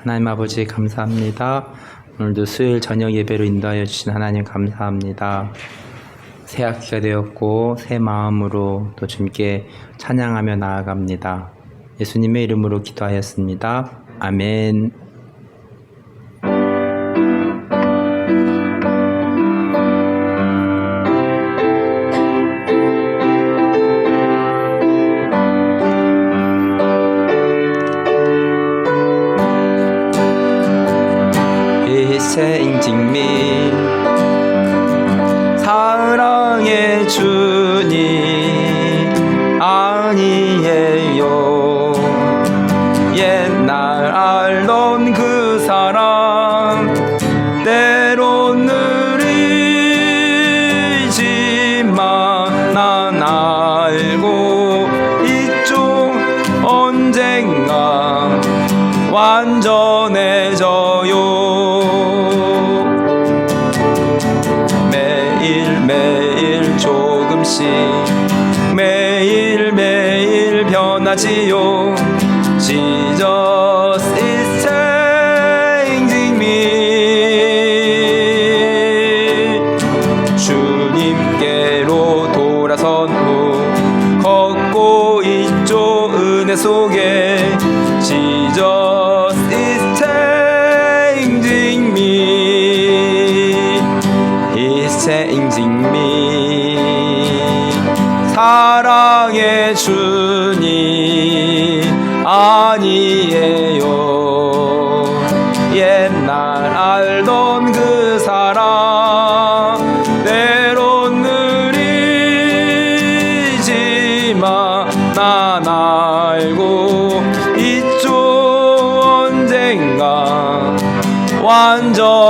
하나님 아버지 감사합니다. 오늘도 수요일 저녁 예배로 인도하여 주신 하나님 감사합니다. 새 학기가 되었고 새 마음으로 또 주님께 찬양하며 나아갑니다. 예수님의 이름으로 기도하였습니다. 아멘. 일생직미 사랑의 주님 아니에요. 옛날 알던 그 사랑 때론 느리지만 난 알고 있죠. 언젠가 완전해져요. 매일매일 조금씩 매일매일 변하지요. Jesus is changing me. 주님께로 돌아선 후 걷고 있죠. 은혜 속에 Jesus is changing me. He's changing me. 사랑의 주님 아니에요. 옛날 알던 그 사랑 때론 느리지만 난 알고 있죠. 언젠가 완전해져요.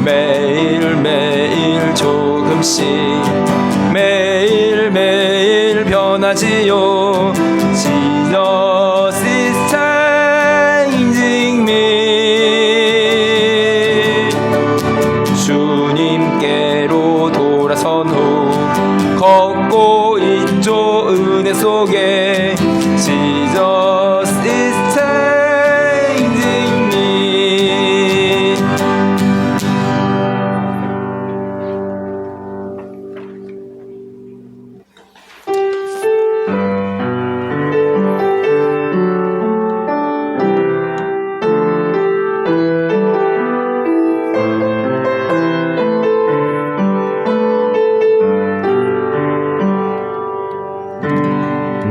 매일매일 조금씩 매일매일 변하지요. Jesus is changing me. 주님께로 돌아선 후 걷고 있죠. 은혜 속에 Jesus is changing me.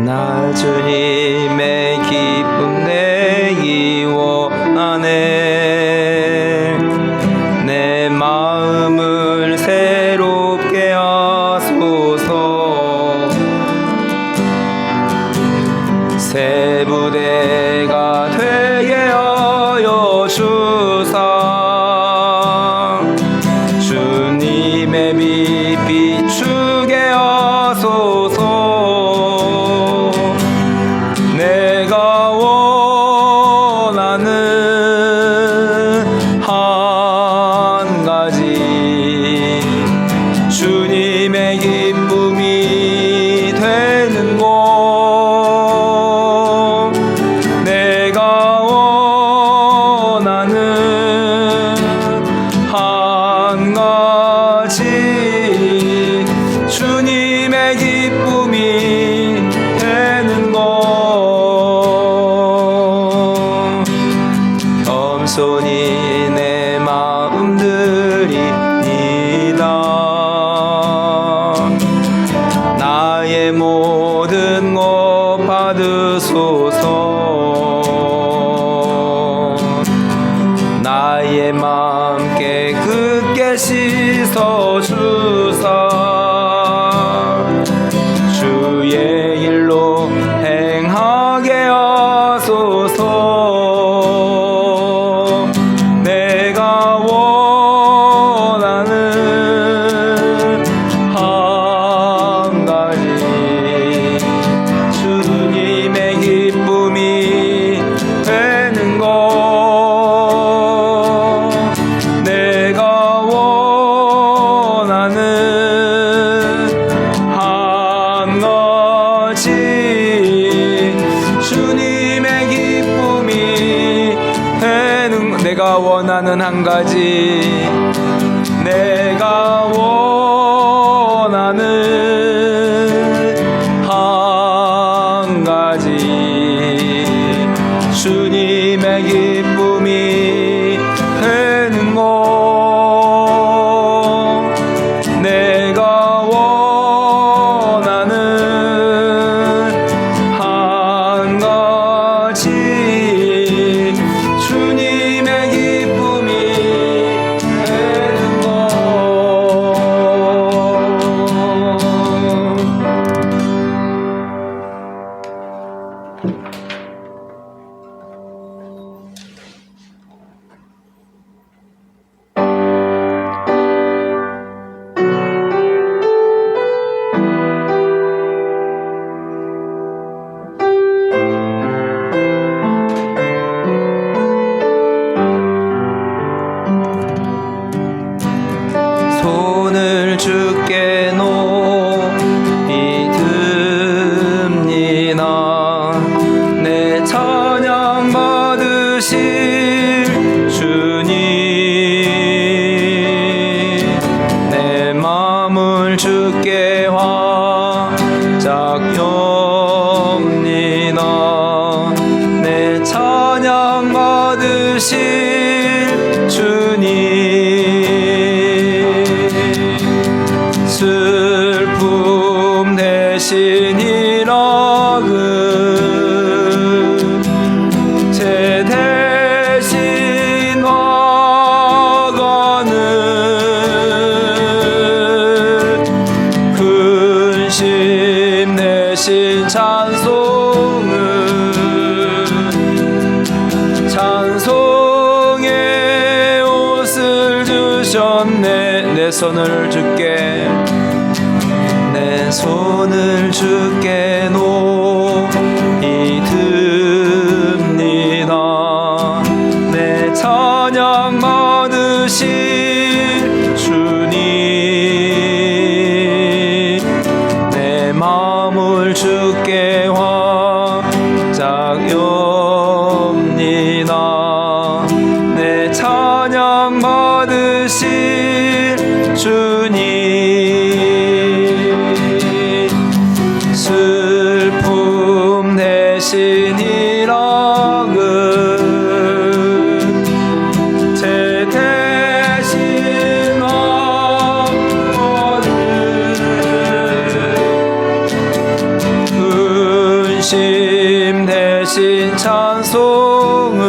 나 주님의 기쁨 내기 원하네. 내 마음을 새롭게 하소서. 새 부대가 되게 하여 주사. 주님의 빛 비추게 하소서. 내가 원하는 한 가지 주님의 기쁨이 되는 것. 내가 원하는 한 가지 주님의 기쁨이 되는 것. 겸손히 내 마음 드립니다. 나의 모든 것 받으소서. 나의 마음 깨끗게 씻어주사. 주의 길로 행하게 하소서. 내가 원하는 한 가지 주님의 기쁨이 되는 것. 내가 원하는 한 가지 원하는 한 가지, 내가 원하는 한 가지, 주님의 기쁨이 되는 것. 내가 원하는 한 가지, 주님의 기쁨이 되는 것. 손을 주께 높이 듭니다. 내 찬양 받으실 주님, 내 마음을 주께 활짝 엽니다. 내 찬양 받으실 주님, 슬픔 대신이라 제 대신 와가는 근심 대신 찬송의 옷을 주셨네. 내 손을 주께, 내 손을 주께 높이 듭니다. 내 찬양 받으실 주님, 내 마음을 주께 활짝 엽니다. 내 찬양 받으실 주님, 슬픔 대신이라 제 대신 와거든 근심 대신 찬송의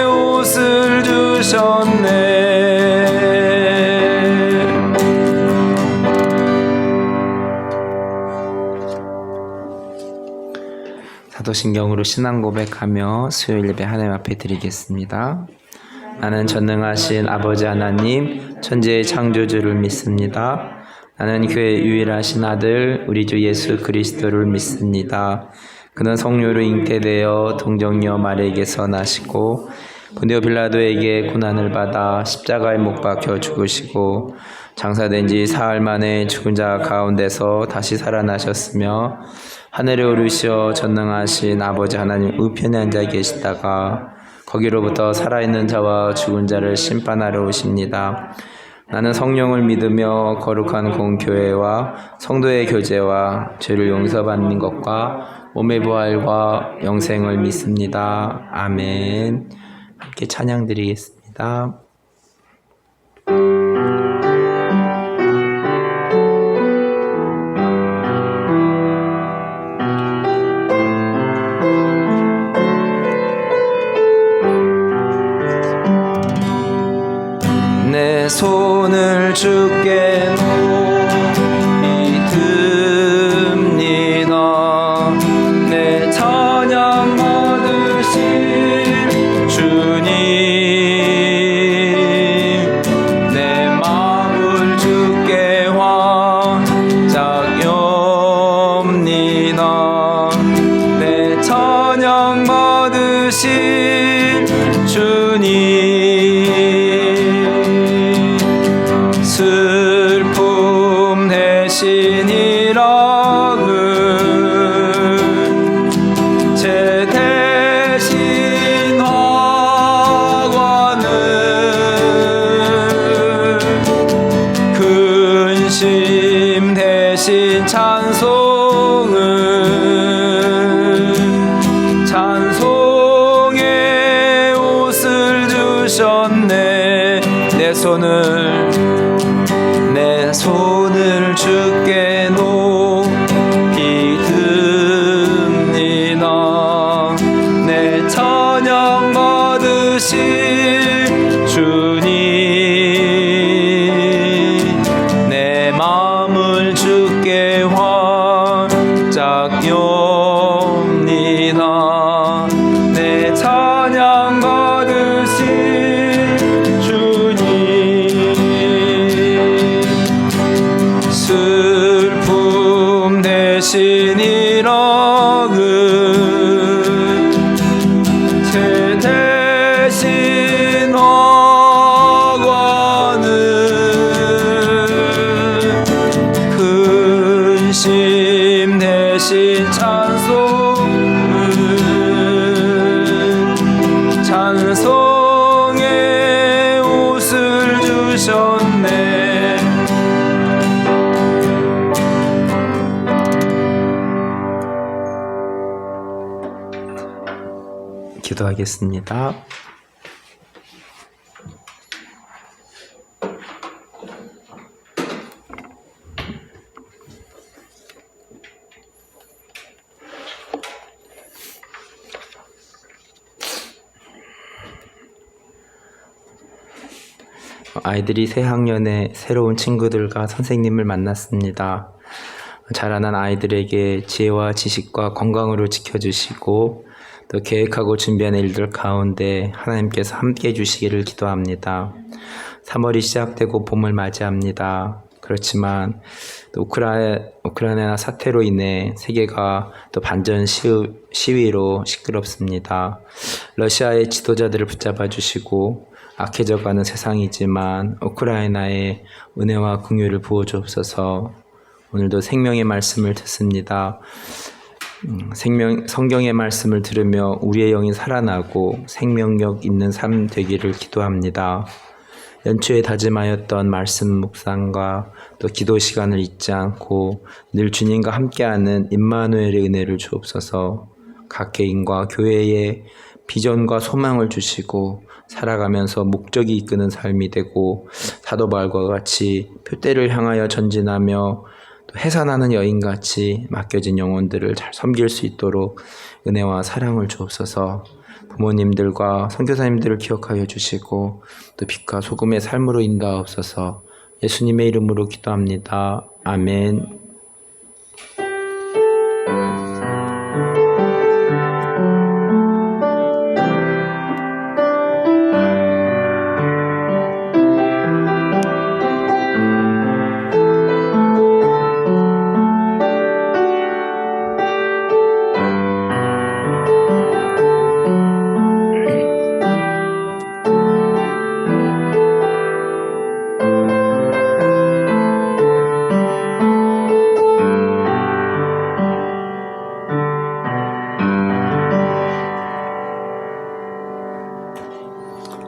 옷을 주셨네. 사도신경으로 신앙 고백하며 수요일 예배 하나님 앞에 드리겠습니다. 나는 전능하신 아버지 하나님, 천지의 창조주를 믿습니다. 나는 그의 유일하신 아들 우리 주 예수 그리스도를 믿습니다. 그는 성령으로 잉태되어 동정녀 마리아에게서 나시고 본디오 빌라도에게 고난을 받아 십자가에 못 박혀 죽으시고 장사된 지 사흘 만에 죽은 자 가운데서 다시 살아나셨으며 하늘에 오르시어 전능하신 아버지 하나님 우편에 앉아 계시다가 거기로부터 살아있는 자와 죽은 자를 심판하러 오십니다. 나는 성령을 믿으며 거룩한 공교회와 성도의 교제와 죄를 용서받는 것과 몸의 부활과 영생을 믿습니다. 아멘. 함께 찬양 드리겠습니다. 내 손을 주께 높이 듭니다. 내 찬양 받으실 주님, 내 마음을 주께 활짝 엽니다. 내 찬양 받으실 주님, 슬픔 대신이라 제 근심 대신 찬송의 옷을 주셨네. 내 손을 주께 높이 듭니다. 내 찬양 받으실 주님, 내 마음을 주께 활짝 엽니다. 내 찬양 받으실 주님, 슬픔 대신 일억은 죄 대신 허관은 근심 대신 찬송의 옷을 주셨네. 기도하겠습니다. 아이들이 새 학년에 새로운 친구들과 선생님을 만났습니다. 자라난 아이들에게 지혜와 지식과 건강으로 지켜주시고 또 계획하고 준비하는 일들 가운데 하나님께서 함께 해주시기를 기도합니다. 3월이 시작되고 봄을 맞이합니다. 그렇지만 또 우크라이나 사태로 인해 세계가 또 반전 시위로 시끄럽습니다. 러시아의 지도자들을 붙잡아 주시고 악해져가는 세상이지만 우크라이나에 은혜와 긍휼을 부어 주옵소서. 오늘도 생명의 말씀을 듣습니다. 성경의 말씀을 들으며 우리의 영이 살아나고 생명력 있는 삶 되기를 기도합니다. 연초에 다짐하였던 말씀 묵상과 또 기도 시간을 잊지 않고 늘 주님과 함께하는 임마누엘의 은혜를 주옵소서. 각 개인과 교회에 비전과 소망을 주시고 살아가면서 목적이 이끄는 삶이 되고 사도 바울과 같이 표대를 향하여 전진하며 또 해산하는 여인같이 맡겨진 영혼들을 잘 섬길 수 있도록 은혜와 사랑을 주옵소서. 부모님들과 선교사님들을 기억하여 주시고 또 빛과 소금의 삶으로 인도하옵소서. 예수님의 이름으로 기도합니다. 아멘.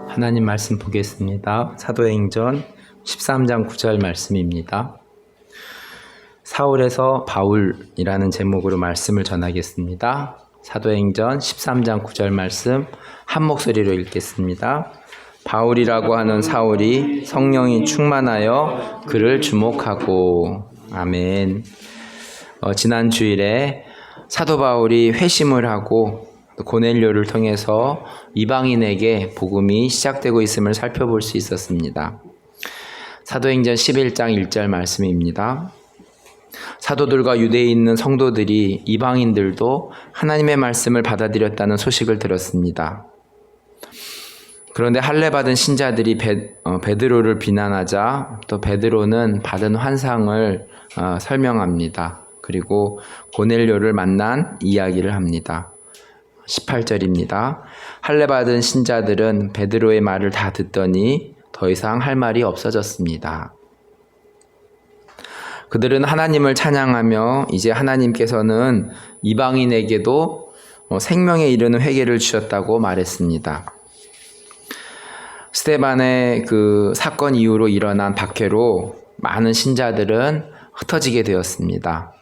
하나님 말씀 보겠습니다. 사도행전 13장 9절 말씀입니다. 사울에서 바울이라는 제목으로 말씀을 전하겠습니다. 사도행전 13장 9절 말씀 한 목소리로 읽겠습니다. 바울이라고 하는 사울이 성령이 충만하여 그를 주목하고. 아멘. 지난 주일에 사도 바울이 회심을 하고 고넬료를 통해서 이방인에게 복음이 시작되고 있음을 살펴볼 수 있었습니다. 사도행전 11장 1절 말씀입니다. 사도들과 유대에 있는 성도들이 이방인들도 하나님의 말씀을 받아들였다는 소식을 들었습니다. 그런데 할례받은 신자들이 베드로를 비난하자 또 베드로는 받은 환상을 설명합니다. 그리고 고넬료를 만난 이야기를 합니다. 18절입니다. 할례받은 신자들은 베드로의 말을 다 듣더니 더 이상 할 말이 없어졌습니다. 그들은 하나님을 찬양하며 이제 하나님께서는 이방인에게도 생명에 이르는 회개를 주셨다고 말했습니다. 스데반의 그 사건 이후로 일어난 박해로 많은 신자들은 흩어지게 되었습니다.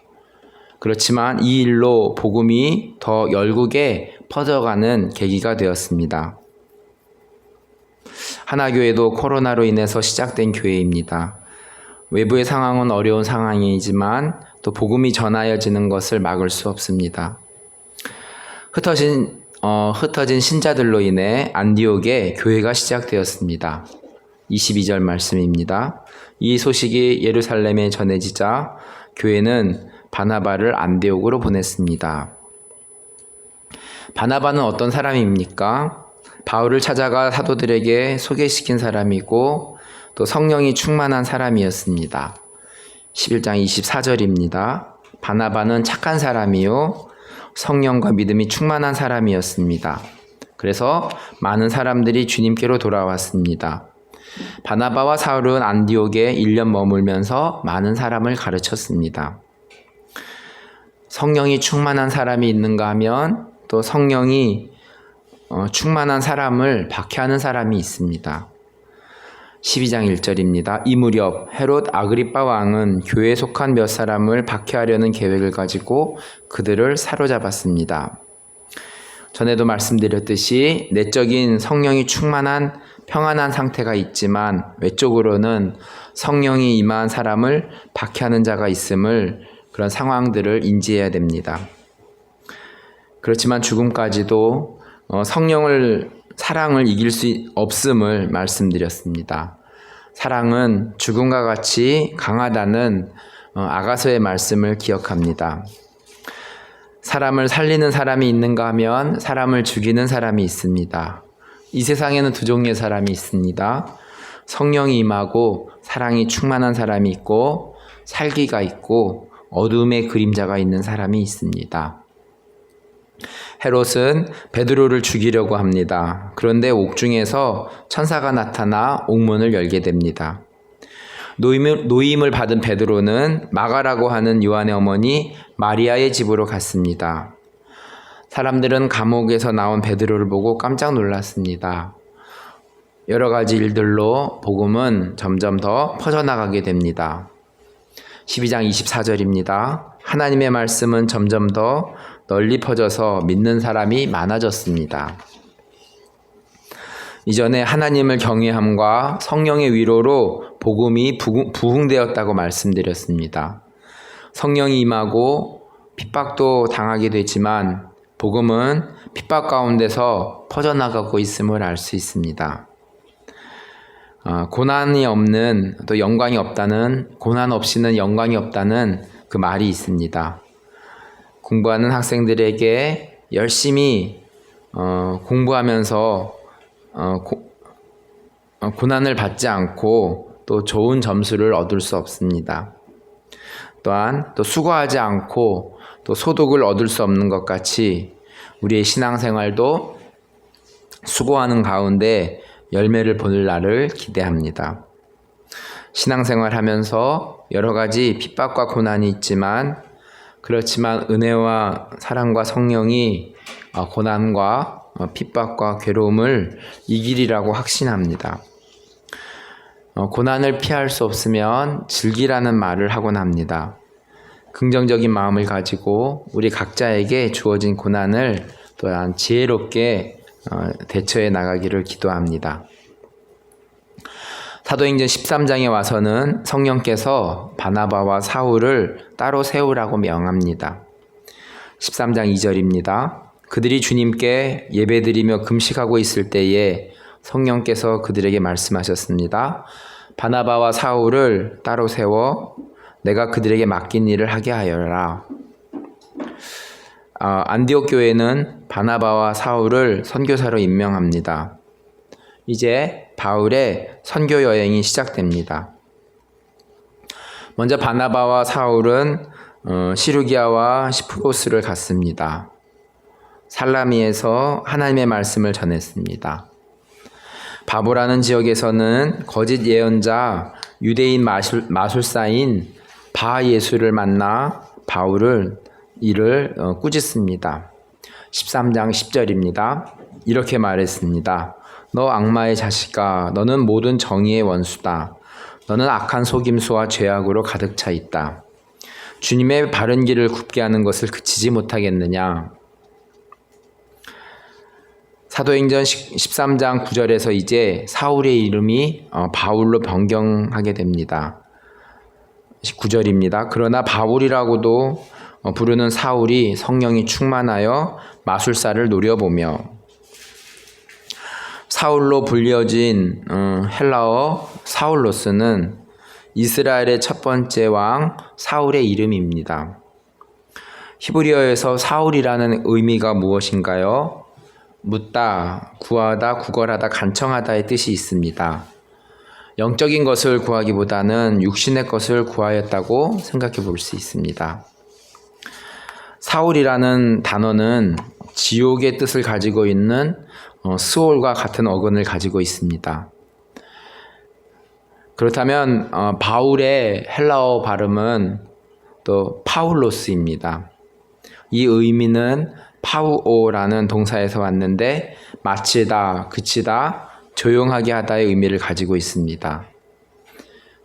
그렇지만 이 일로 복음이 더 열국에 퍼져가는 계기가 되었습니다. 하나교회도 코로나로 인해서 시작된 교회입니다. 외부의 상황은 어려운 상황이지만 또 복음이 전하여지는 것을 막을 수 없습니다. 흩어진 신자들로 인해 안디옥에 교회가 시작되었습니다. 22절 말씀입니다. 이 소식이 예루살렘에 전해지자 교회는 바나바를 안디옥으로 보냈습니다. 바나바는 어떤 사람입니까? 바울을 찾아가 사도들에게 소개시킨 사람이고 또 성령이 충만한 사람이었습니다. 11장 24절입니다. 바나바는 착한 사람이요 성령과 믿음이 충만한 사람이었습니다. 그래서 많은 사람들이 주님께로 돌아왔습니다. 바나바와 사울은 안디옥에 1년 머물면서 많은 사람을 가르쳤습니다. 성령이 충만한 사람이 있는가 하면 또 성령이 충만한 사람을 박해하는 사람이 있습니다. 12장 1절입니다. 이 무렵 헤롯 아그리빠 왕은 교회에 속한 몇 사람을 박해하려는 계획을 가지고 그들을 사로잡았습니다. 전에도 말씀드렸듯이 내적인 성령이 충만한 평안한 상태가 있지만 외적으로는 성령이 임한 사람을 박해하는 자가 있음을 그런 상황들을 인지해야 됩니다. 그렇지만 죽음까지도 사랑을 이길 수 없음을 말씀드렸습니다. 사랑은 죽음과 같이 강하다는 아가서의 말씀을 기억합니다. 사람을 살리는 사람이 있는가 하면 사람을 죽이는 사람이 있습니다. 이 세상에는 두 종류의 사람이 있습니다. 성령이 임하고 사랑이 충만한 사람이 있고 살기가 있고 어둠의 그림자가 있는 사람이 있습니다. 헤롯은 베드로를 죽이려고 합니다. 그런데 옥중에서 천사가 나타나 옥문을 열게 됩니다. 노임을 받은 베드로는 마가라고 하는 요한의 어머니 마리아의 집으로 갔습니다. 사람들은 감옥에서 나온 베드로를 보고 깜짝 놀랐습니다. 여러 가지 일들로 복음은 점점 더 퍼져나가게 됩니다. 12장 24절입니다. 하나님의 말씀은 점점 더 널리 퍼져서 믿는 사람이 많아졌습니다. 이전에 하나님을 경외함과 성령의 위로로 복음이 부흥되었다고 말씀드렸습니다. 성령이 임하고 핍박도 당하게 되지만 복음은 핍박 가운데서 퍼져나가고 있음을 알 수 있습니다. 고난이 없는 또 영광이 없다는 고난 없이는 영광이 없다는 그 말이 있습니다. 공부하는 학생들에게 열심히 공부하면서 고난을 받지 않고 또 좋은 점수를 얻을 수 없습니다. 또한 또 수고하지 않고 또 소득을 얻을 수 없는 것 같이 우리의 신앙생활도 수고하는 가운데 열매를 볼 날을 기대합니다. 신앙생활 하면서 여러 가지 핍박과 고난이 있지만 그렇지만 은혜와 사랑과 성령이 고난과 핍박과 괴로움을 이기리라고 확신합니다. 고난을 피할 수 없으면 즐기라는 말을 하곤 합니다. 긍정적인 마음을 가지고 우리 각자에게 주어진 고난을 또한 지혜롭게 대처해 나가기를 기도합니다. 사도행전 13장에 와서는 성령께서 바나바와 사울을 따로 세우라고 명합니다. 13장 2절입니다. 그들이 주님께 예배드리며 금식하고 있을 때에 성령께서 그들에게 말씀하셨습니다. 바나바와 사울을 따로 세워 내가 그들에게 맡긴 일을 하게 하여라. 안디옥 교회는 바나바와 사울을 선교사로 임명합니다. 이제 바울의 선교 여행이 시작됩니다. 먼저 바나바와 사울은 시루기아와 시프로스를 갔습니다. 살라미에서 하나님의 말씀을 전했습니다. 바보라는 지역에서는 거짓 예언자 유대인 마술사인 바 예수를 만나 바울을 이를 꾸짖습니다. 13장 10절입니다. 이렇게 말했습니다. 너 악마의 자식아, 너는 모든 정의의 원수다. 너는 악한 속임수와 죄악으로 가득 차 있다. 주님의 바른 길을 굽게 하는 것을 그치지 못하겠느냐. 사도행전 13장 9절에서 이제 사울의 이름이 바울로 변경하게 됩니다. 19절입니다. 그러나 바울이라고도 부르는 사울이 성령이 충만하여 마술사를 노려보며, 사울로 불려진 헬라어 사울로스는 이스라엘의 첫 번째 왕 사울의 이름입니다. 히브리어에서 사울이라는 의미가 무엇인가요? 묻다, 구하다, 구걸하다, 간청하다의 뜻이 있습니다. 영적인 것을 구하기보다는 육신의 것을 구하였다고 생각해 볼 수 있습니다. 사울이라는 단어는 지옥의 뜻을 가지고 있는 스올과 같은 어근을 가지고 있습니다. 그렇다면 바울의 헬라어 발음은 또 파울로스입니다. 이 의미는 파우오라는 동사에서 왔는데 마치다, 그치다, 조용하게 하다의 의미를 가지고 있습니다.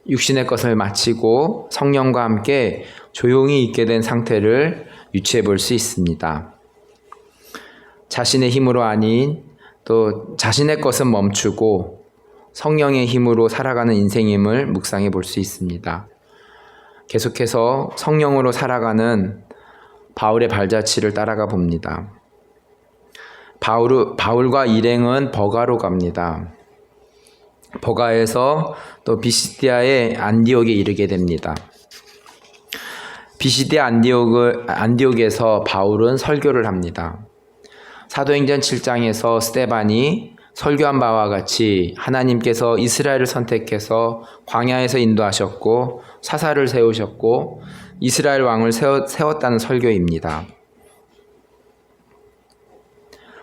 육신의 것을 마치고 성령과 함께 조용히 있게 된 상태를 유추해 볼 수 있습니다. 자신의 힘으로 아닌 또 자신의 것은 멈추고 성령의 힘으로 살아가는 인생임을 묵상해 볼 수 있습니다. 계속해서 성령으로 살아가는 바울의 발자취를 따라가 봅니다. 바울과 일행은 버가로 갑니다. 버가에서 또 비시디아의 안디옥에 이르게 됩니다. 비시디아 안디옥에서 바울은 설교를 합니다. 사도행전 7장에서 스데반이 설교한 바와 같이 하나님께서 이스라엘을 선택해서 광야에서 인도하셨고 사사를 세우셨고 이스라엘 왕을 세웠다는 설교입니다.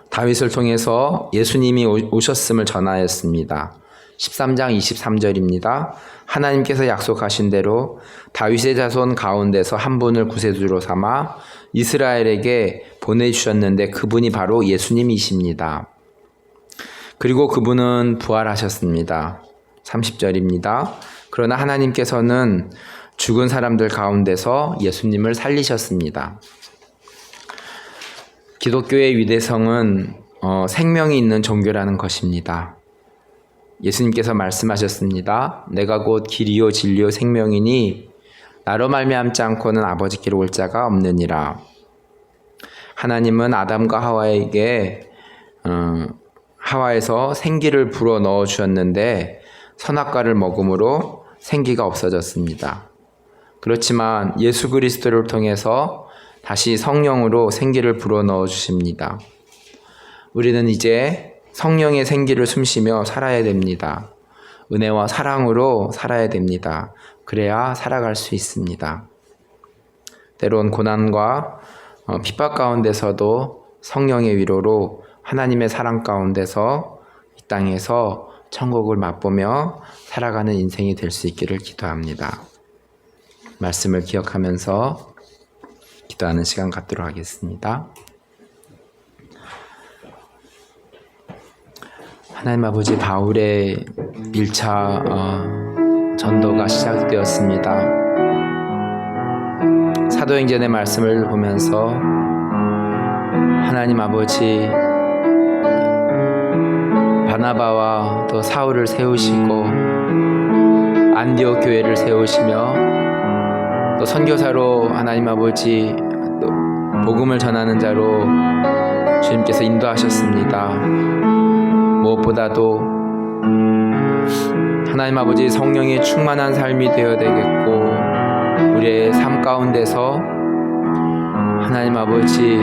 다윗을 통해서 예수님이 오셨음을 전하였습니다. 13장 23절입니다. 하나님께서 약속하신 대로 다윗의 자손 가운데서 한 분을 구세주로 삼아 이스라엘에게 보내주셨는데 그분이 바로 예수님이십니다. 그리고 그분은 부활하셨습니다. 30절입니다. 그러나 하나님께서는 죽은 사람들 가운데서 예수님을 살리셨습니다. 기독교의 위대성은 생명이 있는 종교라는 것입니다. 예수님께서 말씀하셨습니다. 내가 곧 길이요 진리요 생명이니 나로 말미암지 않고는 아버지께로 올 자가 없느니라. 하나님은 아담과 하와에게 하와에서 생기를 불어 넣어 주었는데 선악과를 먹음으로 생기가 없어졌습니다. 그렇지만 예수 그리스도를 통해서 다시 성령으로 생기를 불어 넣어 주십니다. 우리는 이제 성령의 생기를 숨쉬며 살아야 됩니다. 은혜와 사랑으로 살아야 됩니다. 그래야 살아갈 수 있습니다. 때론 고난과 핍박 가운데서도 성령의 위로로 하나님의 사랑 가운데서 이 땅에서 천국을 맛보며 살아가는 인생이 될 수 있기를 기도합니다. 말씀을 기억하면서 기도하는 시간 갖도록 하겠습니다. 하나님 아버지, 바울의 1차 전도가 시작되었습니다. 사도행전의 말씀을 보면서 하나님 아버지, 바나바와 또 사울을 세우시고 안디옥 교회를 세우시며 또 선교사로 하나님 아버지 또 복음을 전하는 자로 주님께서 인도하셨습니다. 무엇보다도 하나님 아버지 성령의 충만한 삶이 되어야 되겠고, 우리의 삶 가운데서 하나님 아버지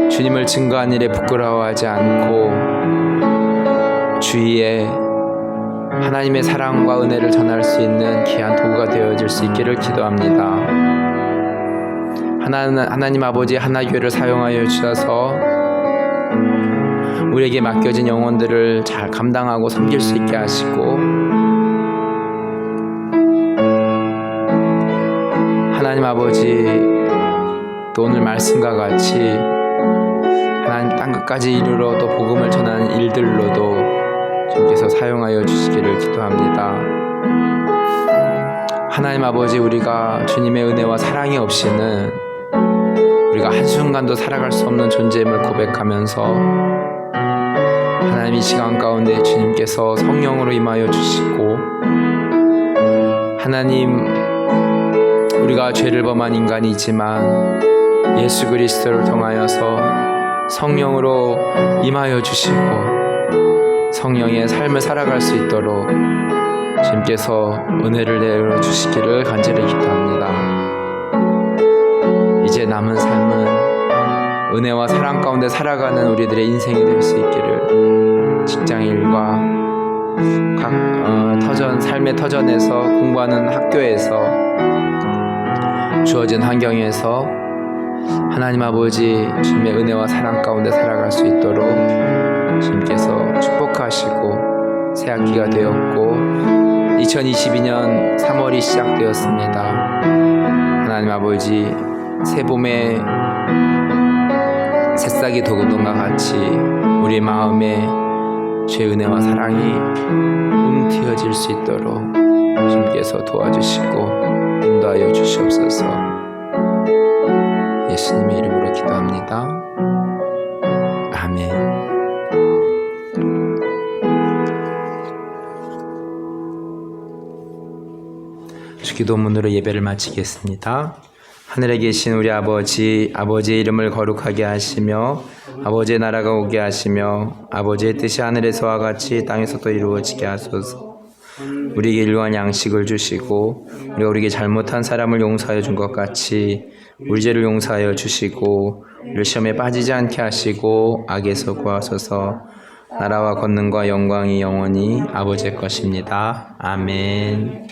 주님을 증거한 일에 부끄러워하지 않고 주위에 하나님의 사랑과 은혜를 전할 수 있는 귀한 도구가 되어질 수 있기를 기도합니다. 하나님 아버지 하나교회를 사용하여 주셔서 우리에게 맡겨진 영혼들을 잘 감당하고 섬길 수 있게 하시고, 하나님 아버지 또 오늘 말씀과 같이 하나님 땅끝까지 이르러 또 복음을 전하는 일들로도 주님께서 사용하여 주시기를 기도합니다. 하나님 아버지, 우리가 주님의 은혜와 사랑이 없이는 우리가 한순간도 살아갈 수 없는 존재임을 고백하면서 하나님 이 시간 가운데 주님께서 성령으로 임하여 주시고 하나님 우리가 죄를 범한 인간이지만 예수 그리스도를 통하여서 성령으로 임하여 주시고 성령의 삶을 살아갈 수 있도록 주님께서 은혜를 내려 주시기를 간절히 기도합니다. 이제 남은 삶은 은혜와 사랑 가운데 살아가는 우리들의 인생이 될 수 있기를 직장일과 각 삶의 터전에서 공부하는 학교에서 주어진 환경에서 하나님 아버지 주님의 은혜와 사랑 가운데 살아갈 수 있도록 주님께서 축복하시고 새학기가 되었고 2022년 3월이 시작되었습니다. 하나님 아버지 새봄의 새싹이 돋음과 같이 우리 마음에 주의 은혜와 사랑이 움트여질 수 있도록 주님께서 도와주시고 인도하여 주시옵소서. 예수님의 이름으로 기도합니다. 아멘. 기도문으로 예배를 마치겠습니다. 하늘에 계신 우리 아버지, 아버지의 이름을 거룩하게 하시며 아버지의 나라가 오게 하시며 아버지의 뜻이 하늘에서와 같이 땅에서도 이루어지게 하소서. 우리에게 일용할 양식을 주시고 우리가 우리에게 잘못한 사람을 용서하여 준 것 같이 우리 죄를 용서하여 주시고 우리를 시험에 빠지지 않게 하시고 악에서 구하소서. 나라와 권능과 영광이 영원히 아버지의 것입니다. 아멘.